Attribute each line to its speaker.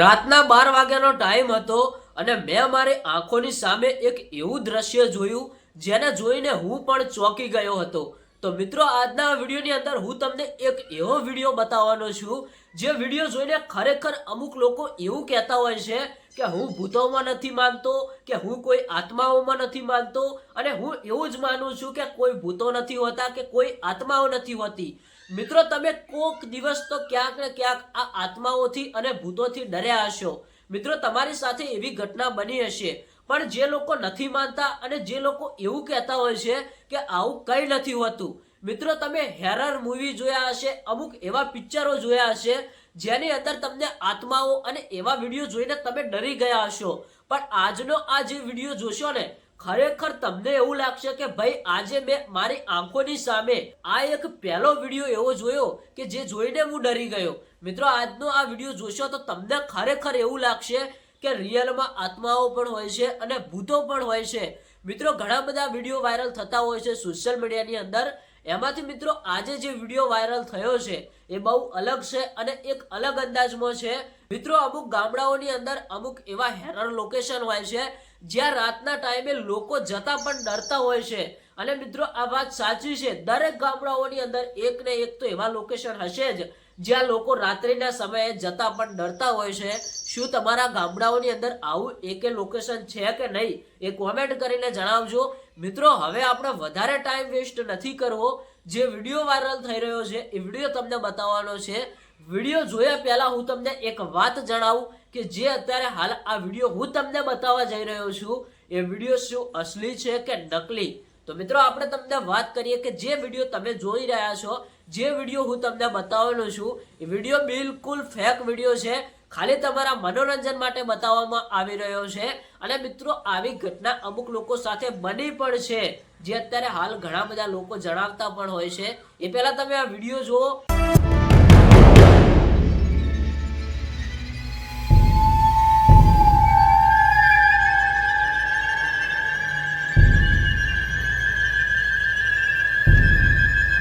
Speaker 1: રાતના 12 વાગ્યાનો ટાઈમ હતો અને મેં મારી આંખોની સામે એક એવું દ્રશ્ય જોયું જેને જોઈને હું પણ ચોંકી ગયો હતો. તો મિત્રો, આજના વિડીયોની અંદર હું તમને એક એવો વિડીયો બતાવવાનો છું જે વિડીયો જોઈને ખરેખર અમુક લોકો એવું કહેતા હોય છે કે હું ભૂતોમાં નથી માનતો, કે હું કોઈ આત્માઓમાં નથી માનતો, અને હું એવું જ માનું છું કે કોઈ ભૂતો નથી હોતા કે કોઈ આત્માઓ નથી હોતી. મિત્રો, તમે કોક દિવસ તો ક્યાંક ને ક્યાંક આ આત્માઓથી અને ભૂતોથી ડર્યા હશો. મિત્રો, તમારી સાથે એવી ઘટના બની હશે. પણ જે લોકો નથી માનતા અને જે લોકો એવું કહેતા હોય છે કે આવું કંઈ નથી હોતું, મિત્રો, તમે હેરર મૂવી જોયા હશે, અમુક એવા પિક્ચરો જોયા હશે જેની અંદર તમને આત્માઓ અને એવા વિડીયો જોઈને તમે ડરી ગયા હશો. પણ આજનો આ જે વિડીયો જોશો ને, ખરેખર તમને એવું લાગશે કે ભાઈ, આજે મેં મારી આંખોની સામે આ એક પહેલો વિડીયો એવો જોયો કે જે જોઈને હું ડરી ગયો. મિત્રો, આજનો આ વિડીયો જોશો તો તમને ખરેખર એવું લાગશે કે રિયલમાં આત્માઓ પણ હોય છે અને ભૂતો પણ હોય છે. મિત્રો, ઘણા બધા વિડીયો વાયરલ થતા હોય છે સોશિયલ મીડિયાની અંદર. એમાંથી મિત્રો, આજે જે વિડીયો વાયરલ થયો છે એ બહુ અલગ છે અને એક અલગ અંદાજમાં છે. મિત્રો, અમુક ગામડાઓની અંદર અમુક એવા હેરર લોકેશન હોય છે જ્યાં રાતના ટાઈમે લોકો જતા પણ ડરતા હોય છે. અને મિત્રો, આ વાત સાચી છે. દરેક ગામડાઓની અંદર એક ને એક તો એવા લોકેશન હશે જ જ્યાં લોકો રાત્રિના સમયે જતા પણ ડરતા હોય છે. શું તમારા ગામડાઓની અંદર આવું એકે લોકેશન છે કે નહીં, એ કોમેન્ટ કરીને જણાવજો. મિત્રો, હવે આપણે વધારે ટાઈમ વેસ્ટ નથી કરવો. જે વિડીયો વાયરલ થઈ રહ્યો છે એ વિડીયો તમને બતાવવાનો છે. વિડીયો જોયા પહેલા હું તમને એક વાત જણાવું કે જે અત્યારે હાલ આ વિડીયો હું તમને બતાવવા જઈ રહ્યો છું એ વિડીયો શું અસલી છે કે નકલી. તો મિત્રો, આપણે તમને વાત કરીએ કે જે વિડીયો તમે જોઈ રહ્યા છો, જે વિડીયો હું તમને બતાવવાનો છું એ વિડીયો બિલકુલ ફેક વિડીયો છે. ખાલી તમારા મનોરંજન માટે બતાવવામાં આવી રહ્યો છે. અને મિત્રો, આવી ઘટના અમુક લોકો સાથે બની પણ છે જે અત્યારે હાલ ઘણા બધા લોકો જણાવતા પણ હોય છે. એ પહેલા તમે આ વિડીયો જુઓ.